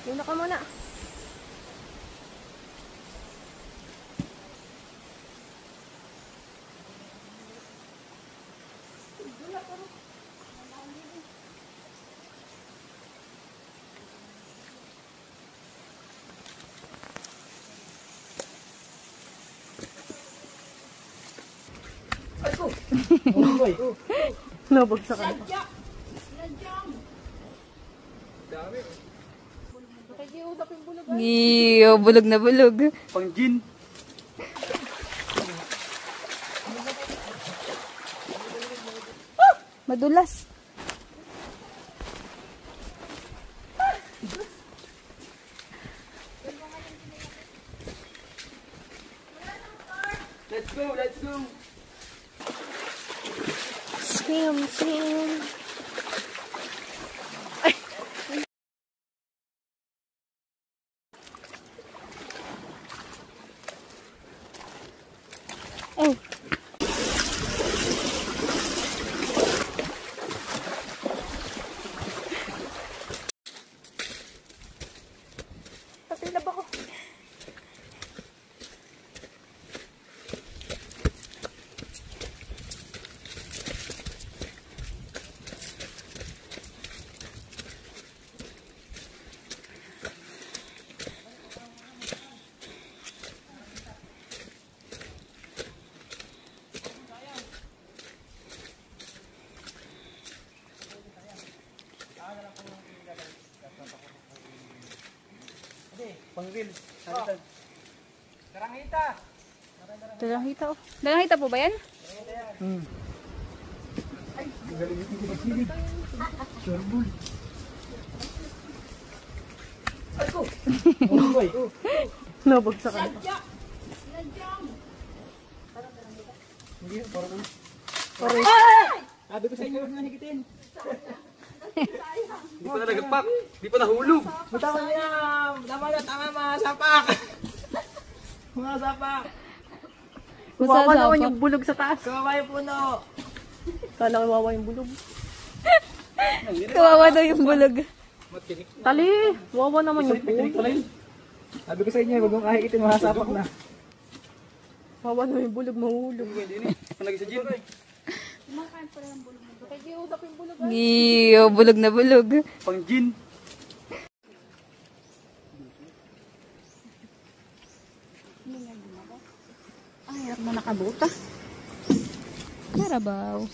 Muna ka muna. Nabagsak ka. Iyo, bulog na bulog. Pang gin. Madulas. Let's go, let's go. Swim, swim. Oh. Patilab ako. Pang reels. Darangita. Darangita oh. Darangita po ba yan? Ay, galing ito ko magsilid. Sureball. Ay ko. Boy. Nabagsak ka. Hindi, parang. Sabi ko sa inyo, huwag na higitin. Di pa na nagapak. Di pa nahulog. Tama niya. Tama mga sapak. Mga sapak. Kawawa naman yung bulog sa taas. Kawawa yung puno. Kala ko kawawa yung bulog. Kawawa daw yung bulog. Tali, kawawa naman yung puno. Sabi ko sa inyo, huwag mong kahigitin, mga sapak na. Kawawa naman yung bulog, mahulog. Lagi sa gym. Iyo, bulog na bulog. Pang gin. Ay, hirap na nakabuta. Karabaw.